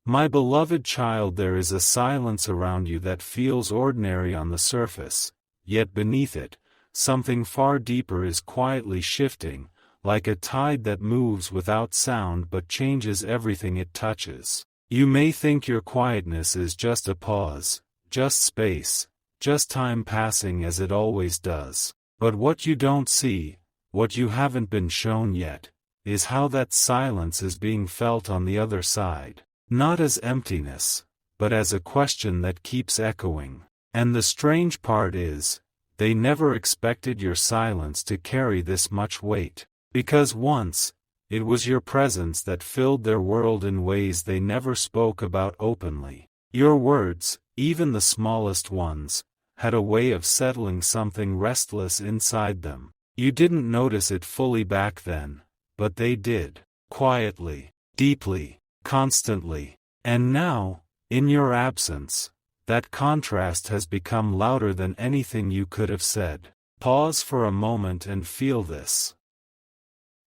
My beloved child, there is a silence around you that feels ordinary on the surface, yet beneath it, something far deeper is quietly shifting, like a tide that moves without sound but changes everything it touches. You may think your quietness is just a pause, just space, just time passing as it always does. But what you don't see, what you haven't been shown yet, is how that silence is being felt on the other side. Not as emptiness, but as a question that keeps echoing. And the strange part is, they never expected your silence to carry this much weight. Because once, it was your presence that filled their world in ways they never spoke about openly. Your words, even the smallest ones, had a way of settling something restless inside them. You didn't notice it fully back then, but they did. Quietly, deeply, constantly. And now, in your absence, that contrast has become louder than anything you could have said. Pause for a moment and feel this.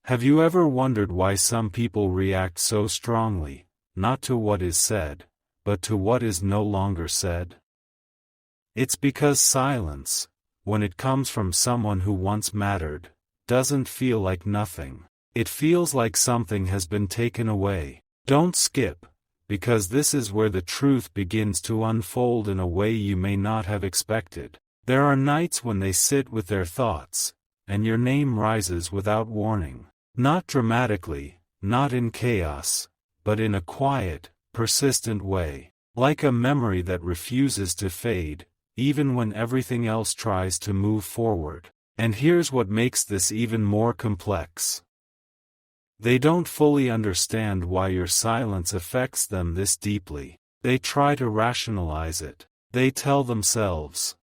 Have you ever wondered why some people react so strongly, not to what is said, but to what is no longer said? It's because silence, when it comes from someone who once mattered, doesn't feel like nothing. It feels like something has been taken away. Don't skip, because this is where the truth begins to unfold in a way you may not have expected. There are nights when they sit with their thoughts, and your name rises without warning. Not dramatically, not in chaos, but in a quiet, persistent way. Like a memory that refuses to fade, even when everything else tries to move forward. And here's what makes this even more complex. They don't fully understand why your silence affects them this deeply. They try to rationalize it. They tell themselves,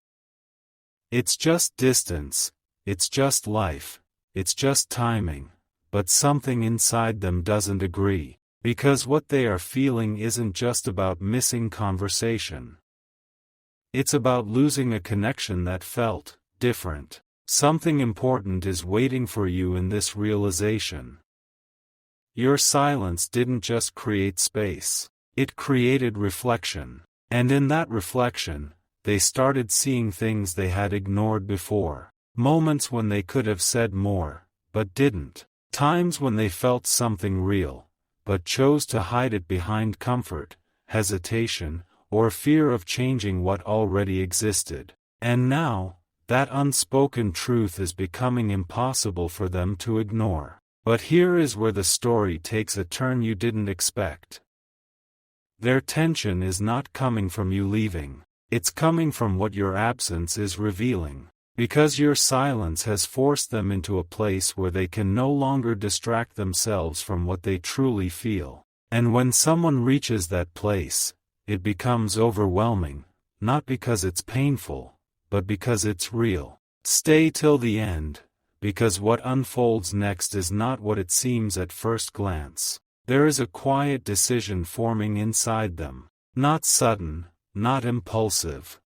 it's just distance, it's just life, it's just timing. But something inside them doesn't agree, because what they are feeling isn't just about missing conversation. It's about losing a connection that felt different. Something important is waiting for you in this realization. Your silence didn't just create space, it created reflection. And in that reflection, they started seeing things they had ignored before. Moments when they could have said more, but didn't. Times when they felt something real, but chose to hide it behind comfort, hesitation, or fear of changing what already existed. And now, that unspoken truth is becoming impossible for them to ignore. But here is where the story takes a turn you didn't expect. Their tension is not coming from you leaving, it's coming from what your absence is revealing. Because your silence has forced them into a place where they can no longer distract themselves from what they truly feel. And when someone reaches that place, it becomes overwhelming, not because it's painful, but because it's real. Stay till the end, because what unfolds next is not what it seems at first glance. There is a quiet decision forming inside them, not sudden, not impulsive,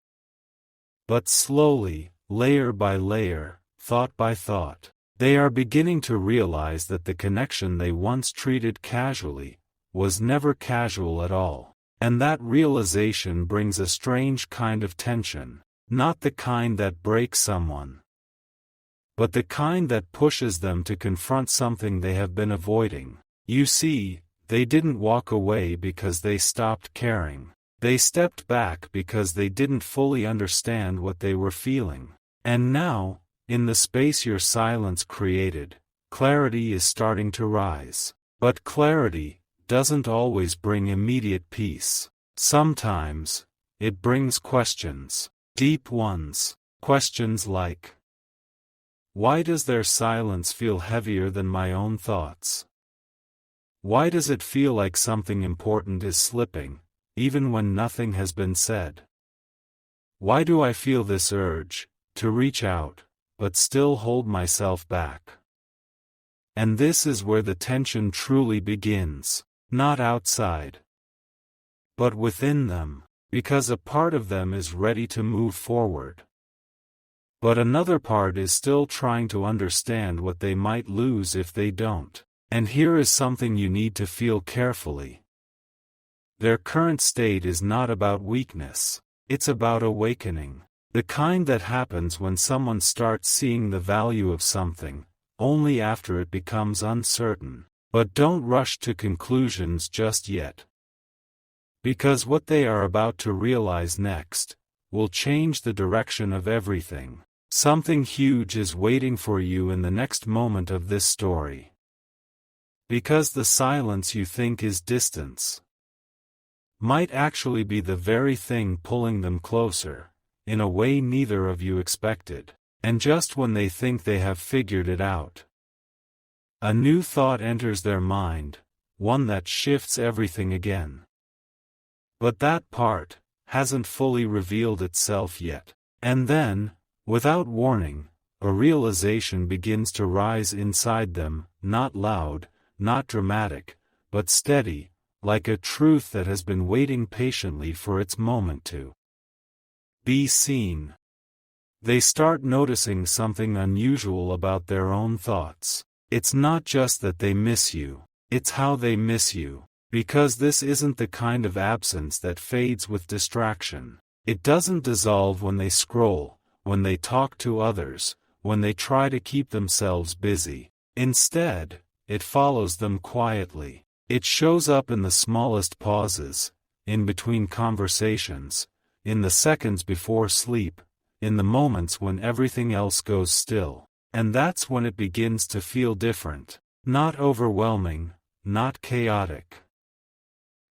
but slowly, layer by layer, thought by thought. They are beginning to realize that the connection they once treated casually was never casual at all. And that realization brings a strange kind of tension, not the kind that breaks someone, but the kind that pushes them to confront something they have been avoiding. You see, they didn't walk away because they stopped caring. They stepped back because they didn't fully understand what they were feeling. And now, in the space your silence created, clarity is starting to rise. But clarity doesn't always bring immediate peace. Sometimes, it brings questions, deep ones, questions like, why does their silence feel heavier than my own thoughts? Why does it feel like something important is slipping, even when nothing has been said? Why do I feel this urge to reach out, but still hold myself back? And this is where the tension truly begins, not outside, but within them, because a part of them is ready to move forward. But another part is still trying to understand what they might lose if they don't. And here is something you need to feel carefully. their current state is not about weakness. It's about awakening. The kind that happens when someone starts seeing the value of something, only after it becomes uncertain. But don't rush to conclusions just yet. Because what they are about to realize next will change the direction of everything. Something huge is waiting for you in the next moment of this story. Because the silence you think is distance might actually be the very thing pulling them closer, in a way neither of you expected. And just when they think they have figured it out, a new thought enters their mind, one that shifts everything again. But that part hasn't fully revealed itself yet. And then, without warning, a realization begins to rise inside them, not loud, not dramatic, but steady, like a truth that has been waiting patiently for its moment to be seen. They start noticing something unusual about their own thoughts. It's not just that they miss you, it's how they miss you. Because this isn't the kind of absence that fades with distraction. It doesn't dissolve when they scroll, when they talk to others, when they try to keep themselves busy. Instead, it follows them quietly. It shows up in the smallest pauses, in between conversations, in the seconds before sleep, in the moments when everything else goes still. And that's when it begins to feel different. Not overwhelming, not chaotic.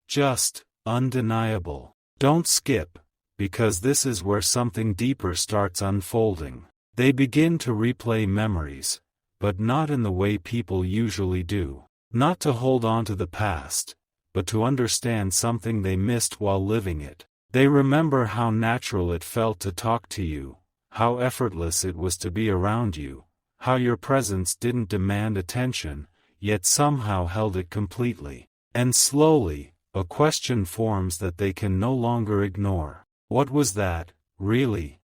Just undeniable. Don't skip, because this is where something deeper starts unfolding. They begin to replay memories, but not in the way people usually do. Not to hold on to the past, but to understand something they missed while living it. They remember how natural it felt to talk to you, how effortless it was to be around you, how your presence didn't demand attention, yet somehow held it completely. And slowly, a question forms that they can no longer ignore. What was that, really?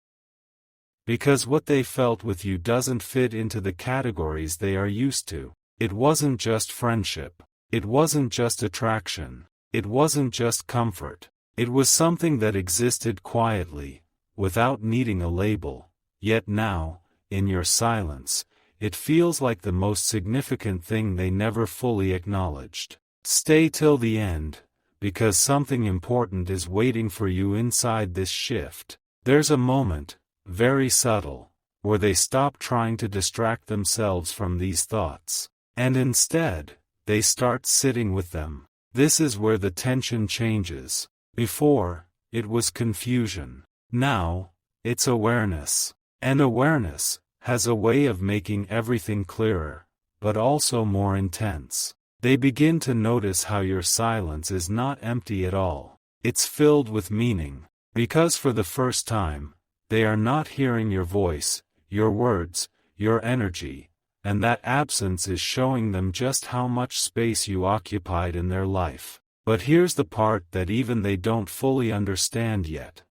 Because what they felt with you doesn't fit into the categories they are used to. It wasn't just friendship. It wasn't just attraction. It wasn't just comfort. It was something that existed quietly, without needing a label. Yet now, in your silence, it feels like the most significant thing they never fully acknowledged. Stay till the end, because something important is waiting for you inside this shift. There's a moment, very subtle, where they stop trying to distract themselves from these thoughts. And instead, they start sitting with them. This is where the tension changes. Before, it was confusion. Now, it's awareness. And awareness has a way of making everything clearer, but also more intense. They begin to notice how your silence is not empty at all. It's filled with meaning. Because for the first time, they are not hearing your voice, your words, your energy, and that absence is showing them just how much space you occupied in their life. But here's the part that even they don't fully understand yet.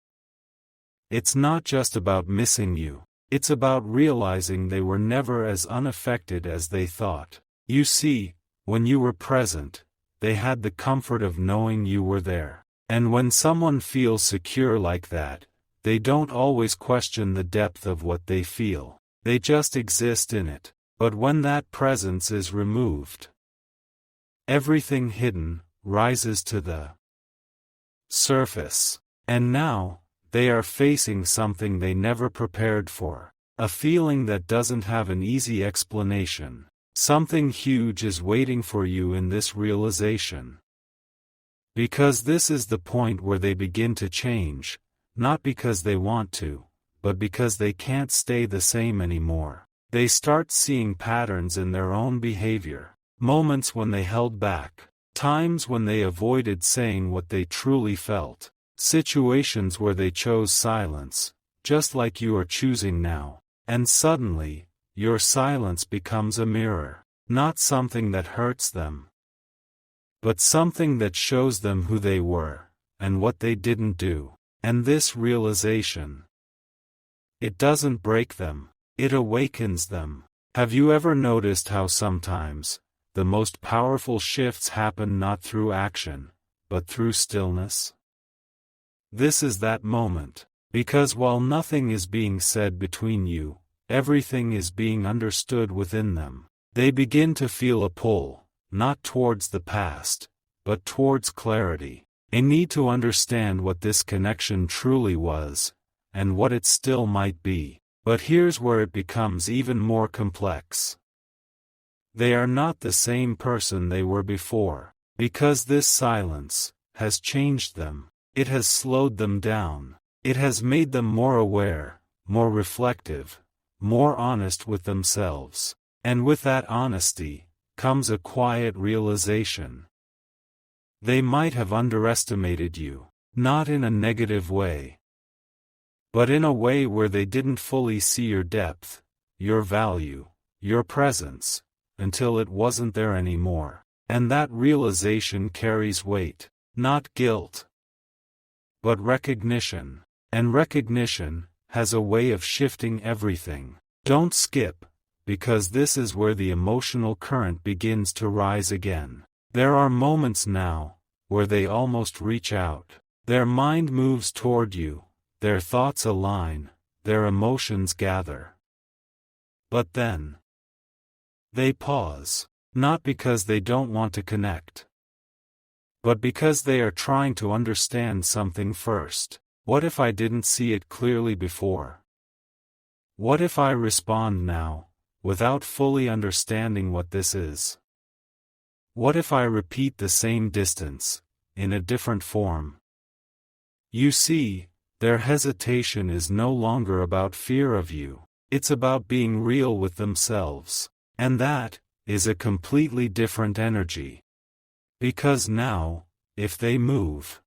It's not just about missing you. It's about realizing they were never as unaffected as they thought. You see, when you were present, they had the comfort of knowing you were there. And when someone feels secure like that, they don't always question the depth of what they feel. They just exist in it. But when that presence is removed, everything hidden rises to the surface. And now, they are facing something they never prepared for. A feeling that doesn't have an easy explanation. Something huge is waiting for you in this realization. Because this is the point where they begin to change, not because they want to, but because they can't stay the same anymore. They start seeing patterns in their own behavior. Moments when they held back. Times when they avoided saying what they truly felt. Situations where they chose silence, just like you are choosing now. And suddenly, your silence becomes a mirror. Not something that hurts them, but something that shows them who they were, and what they didn't do. And this realization, it doesn't break them, it awakens them. Have you ever noticed how sometimes, the most powerful shifts happen not through action, but through stillness? This is that moment, because while nothing is being said between you, everything is being understood within them. They begin to feel a pull, not towards the past, but towards clarity. A need to understand what this connection truly was, and what it still might be. But here's where it becomes even more complex. They are not the same person they were before, because this silence has changed them. It has slowed them down. It has made them more aware, more reflective, more honest with themselves. And with that honesty comes a quiet realization. They might have underestimated you, not in a negative way, but in a way where they didn't fully see your depth, your value, your presence, until it wasn't there anymore. And that realization carries weight, not guilt, but recognition. And recognition has a way of shifting everything. Don't skip, because this is where the emotional current begins to rise again. There are moments now where they almost reach out. Their mind moves toward you, their thoughts align, their emotions gather. But then they pause, not because they don't want to connect, but because they are trying to understand something first. What if I didn't see it clearly before? What if I respond now, without fully understanding what this is? What if I repeat the same distance, in a different form? You see, their hesitation is no longer about fear of you. It's about being real with themselves. And that is a completely different energy. Because now, if they move,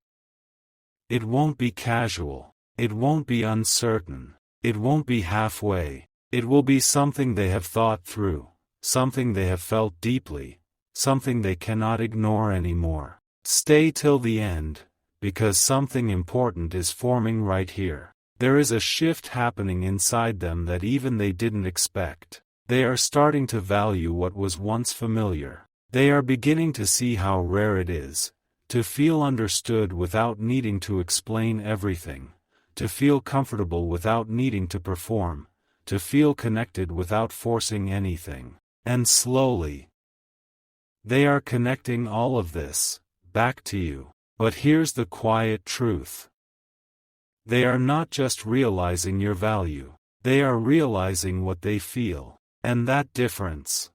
it won't be casual, it won't be uncertain, it won't be halfway. It will be something they have thought through, something they have felt deeply, something they cannot ignore anymore. Stay till the end, because something important is forming right here. There is a shift happening inside them that even they didn't expect. They are starting to value what was once familiar. They are beginning to see how rare it is to feel understood without needing to explain everything, to feel comfortable without needing to perform, to feel connected without forcing anything. And slowly, they are connecting all of this back to you. But here's the quiet truth. They are not just realizing your value, they are realizing what they feel. And that difference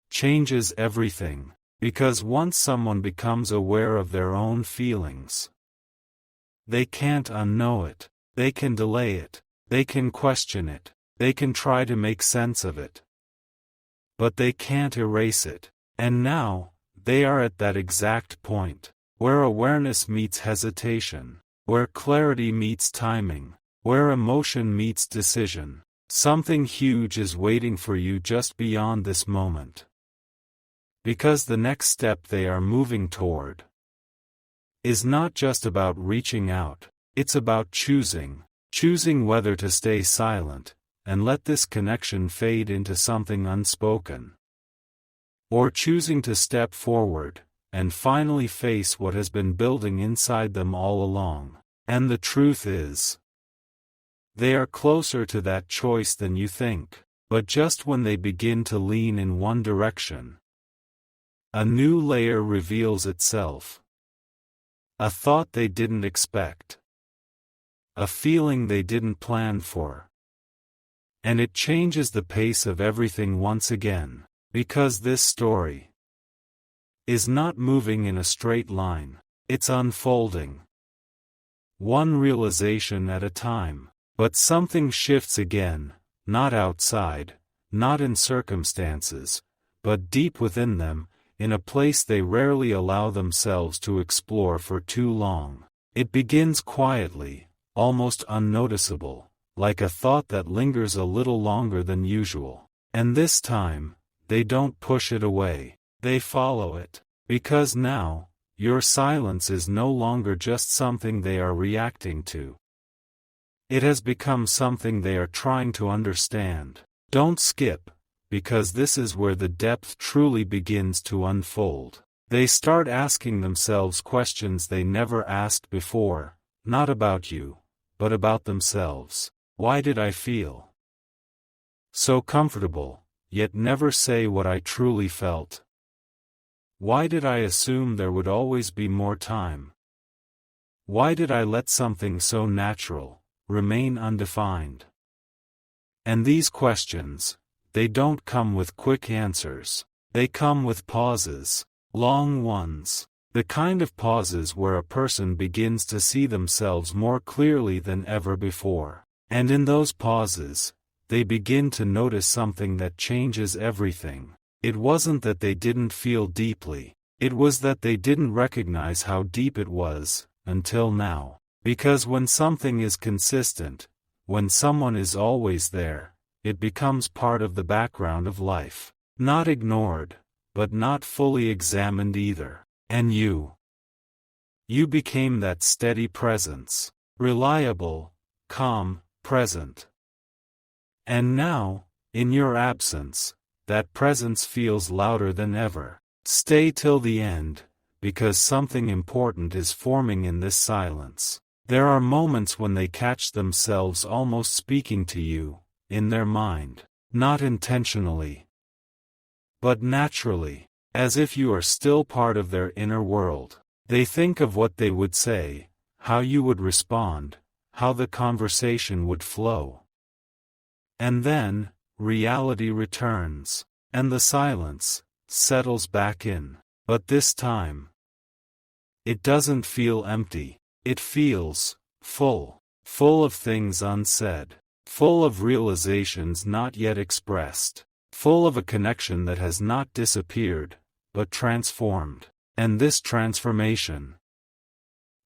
changes everything. Because once someone becomes aware of their own feelings, they can't unknow it, they can delay it, they can question it, they can try to make sense of it. But they can't erase it. And now, they are at that exact point, where awareness meets hesitation, where clarity meets timing, where emotion meets decision. Something huge is waiting for you just beyond this moment. Because the next step they are moving toward is not just about reaching out, it's about choosing whether to stay silent, and let this connection fade into something unspoken. Or choosing to step forward, and finally face what has been building inside them all along. And the truth is, they are closer to that choice than you think. But just when they begin to lean in one direction, a new layer reveals itself. A thought they didn't expect. A feeling they didn't plan for. And it changes the pace of everything once again. Because this story is not moving in a straight line, it's unfolding. One realization at a time. But something shifts again, not outside, not in circumstances, but deep within them, in a place they rarely allow themselves to explore for too long. It begins quietly, almost unnoticeable, like a thought that lingers a little longer than usual. And this time, they don't push it away, they follow it. Because now, your silence is no longer just something they are reacting to. It has become something they are trying to understand. Don't skip, because this is where the depth truly begins to unfold. They start asking themselves questions they never asked before, not about you, but about themselves. Why did I feel so comfortable, yet never say what I truly felt? Why did I assume there would always be more time? Why did I let something so natural remain undefined? And these questions, they don't come with quick answers. They come with pauses, long ones. The kind of pauses where a person begins to see themselves more clearly than ever before. And in those pauses, they begin to notice something that changes everything. It wasn't that they didn't feel deeply. It was that they didn't recognize how deep it was, until now. Because when something is consistent, when someone is always there, it becomes part of the background of life. Not ignored, but not fully examined either. And you became that steady presence. Reliable, calm, present. And now, in your absence, that presence feels louder than ever. Stay till the end, because something important is forming in this silence. There are moments when they catch themselves almost speaking to you, in their mind, not intentionally, but naturally, as if you are still part of their inner world. They think of what they would say, how you would respond, how the conversation would flow. And then, reality returns, and the silence settles back in. But this time, it doesn't feel empty. It feels full. Full of things unsaid. Full of realizations not yet expressed. Full of a connection that has not disappeared, but transformed. And this transformation,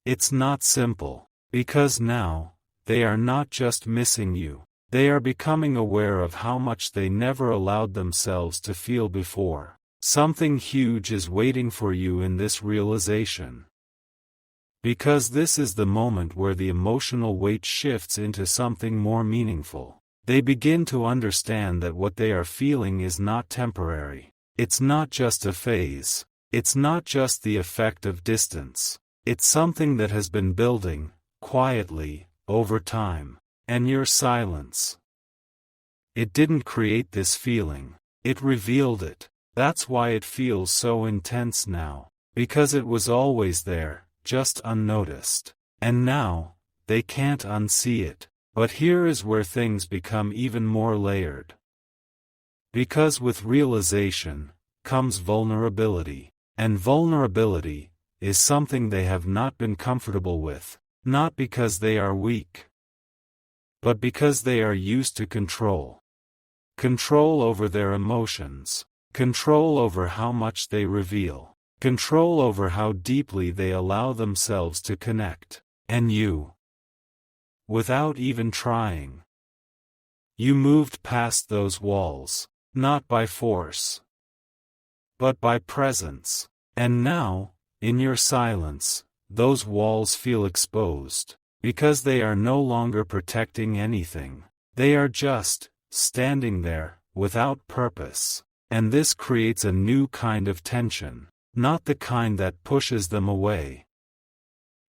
it's not simple, because now, they are not just missing you. They are becoming aware of how much they never allowed themselves to feel before. Something huge is waiting for you in this realization. Because this is the moment where the emotional weight shifts into something more meaningful. They begin to understand that what they are feeling is not temporary. It's not just a phase. It's not just the effect of distance. It's something that has been building, quietly, over time. And your silence, it didn't create this feeling, it revealed it. That's why it feels so intense now. Because it was always there, just unnoticed. And now, they can't unsee it. But here is where things become even more layered. Because with realization, comes vulnerability. And vulnerability, is something they have not been comfortable with. Not because they are weak, but because they are used to control. Control over their emotions. Control over how much they reveal. Control over how deeply they allow themselves to connect. And you, without even trying, you moved past those walls, not by force, but by presence. And now, in your silence, those walls feel exposed. Because they are no longer protecting anything. They are just standing there, without purpose. And this creates a new kind of tension. Not the kind that pushes them away,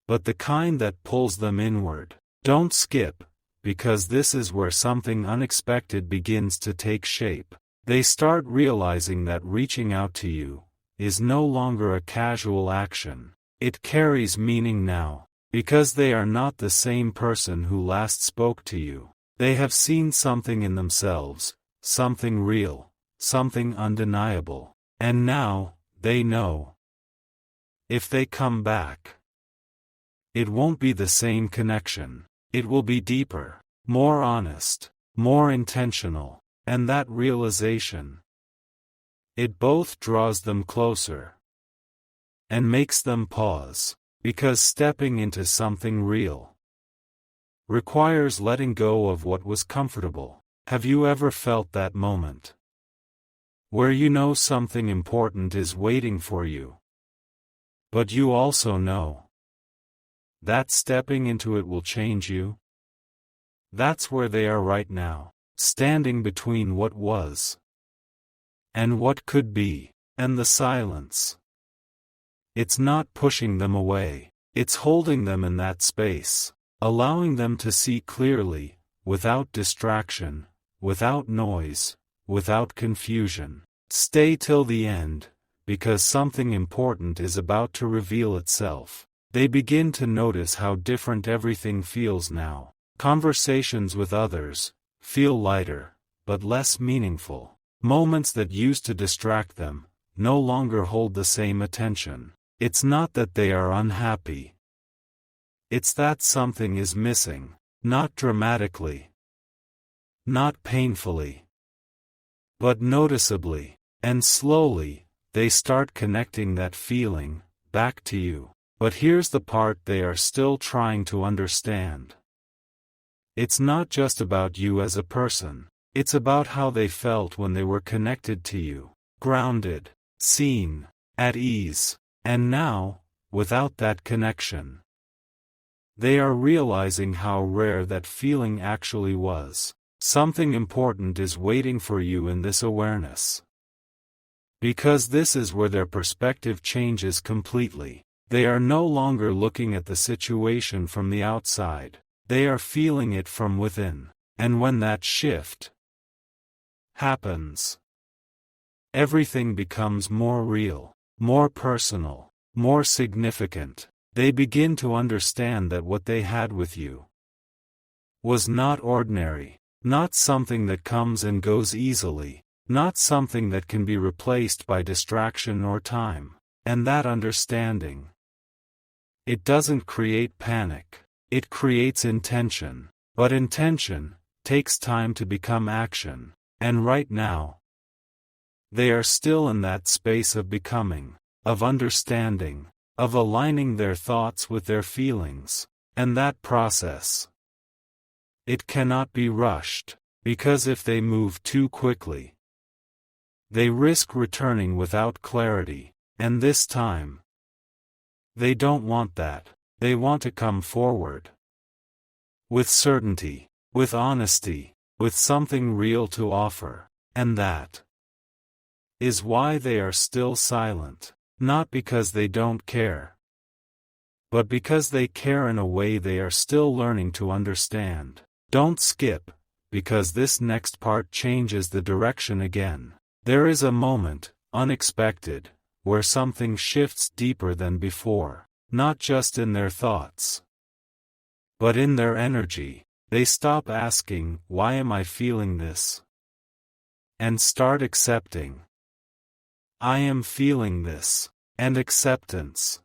but the kind that pulls them inward. Don't skip, because this is where something unexpected begins to take shape. They start realizing that reaching out to you is no longer a casual action. It carries meaning now. Because they are not the same person who last spoke to you. They have seen something in themselves, something real, something undeniable. And now, they know. If they come back, it won't be the same connection. It will be deeper, more honest, more intentional. And that realization, it both draws them closer and makes them pause. Because stepping into something real requires letting go of what was comfortable. Have you ever felt that moment? Where you know something important is waiting for you. But you also know that stepping into it will change you? That's where they are right now, standing between what was and what could be, and the silence It's not pushing them away. It's holding them in that space, allowing them to see clearly, without distraction, without noise, without confusion. Stay till the end, because something important is about to reveal itself. They begin to notice how different everything feels now. Conversations with others feel lighter, but less meaningful. Moments that used to distract them no longer hold the same attention. It's not that they are unhappy. It's that something is missing, not dramatically, not painfully, but noticeably, and slowly, they start connecting that feeling back to you. But here's the part they are still trying to understand. It's not just about you as a person. It's about how they felt when they were connected to you, grounded, seen, at ease, and now, without that connection. They are realizing how rare that feeling actually was. Something important is waiting for you in this awareness. Because this is where their perspective changes completely. They are no longer looking at the situation from the outside. They are feeling it from within. And when that shift happens, everything becomes more real, more personal, more significant. They begin to understand that what they had with you was not ordinary, not something that comes and goes easily, not something that can be replaced by distraction or time. And that understanding, it doesn't create panic, it creates intention. But intention takes time to become action. And right now, they are still in that space of becoming, of understanding, of aligning their thoughts with their feelings. And that process, it cannot be rushed, because if they move too quickly, they risk returning without clarity. And this time, they don't want that. They want to come forward with certainty, with honesty, with something real to offer. And that is why they are still silent. Not because they don't care, but because they care in a way they are still learning to understand. Don't skip, because this next part changes the direction again. There is a moment, unexpected, where something shifts deeper than before, not just in their thoughts, but in their energy. They stop asking, "Why am I feeling this?" and start accepting, "I am feeling this." And acceptance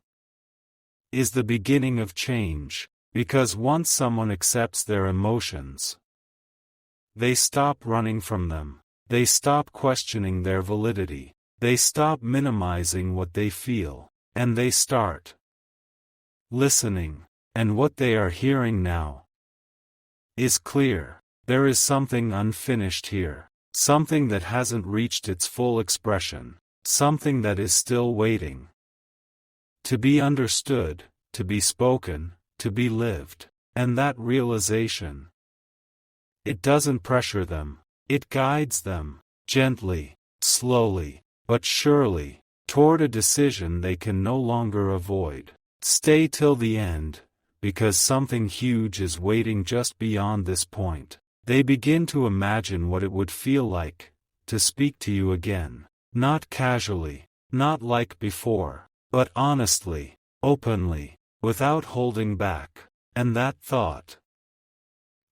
is the beginning of change, because once someone accepts their emotions, they stop running from them. They stop questioning their validity. They stop minimizing what they feel, and they start listening. And what they are hearing now is clear. There is something unfinished here, something that hasn't reached its full expression, something that is still waiting to be understood, to be spoken, to be lived. And that realization, it doesn't pressure them, it guides them, gently, slowly, but surely, toward a decision they can no longer avoid. Stay till the end, because something huge is waiting just beyond this point. They begin to imagine what it would feel like to speak to you again. Not casually, not like before, but honestly, openly, without holding back. And that thought,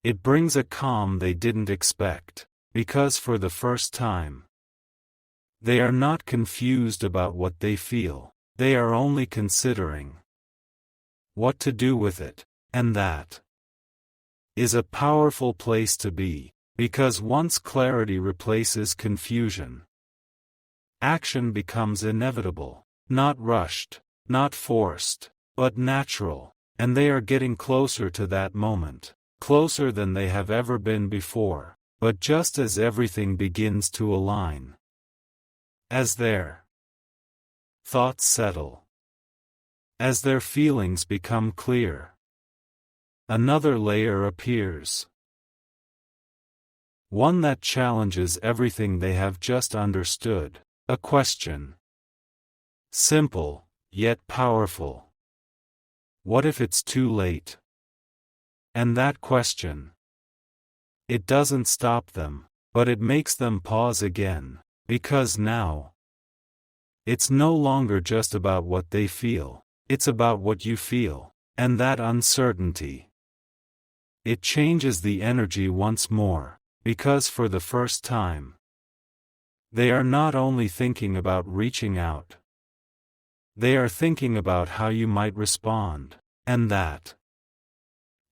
it brings a calm they didn't expect, because for the first time, they are not confused about what they feel. They are only considering what to do with it. And that is a powerful place to be, because once clarity replaces confusion, action becomes inevitable, not rushed, not forced, but natural. And they are getting closer to that moment, closer than they have ever been before. But just as everything begins to align, as their thoughts settle, as their feelings become clear, another layer appears. One that challenges everything they have just understood. A question. Simple, yet powerful. What if it's too late? And that question, it doesn't stop them, but it makes them pause again, because now, it's no longer just about what they feel, it's about what you feel, and that uncertainty. It changes the energy once more, because for the first time, they are not only thinking about reaching out, they are thinking about how you might respond, and that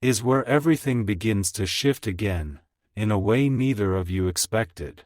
is where everything begins to shift again, in a way neither of you expected.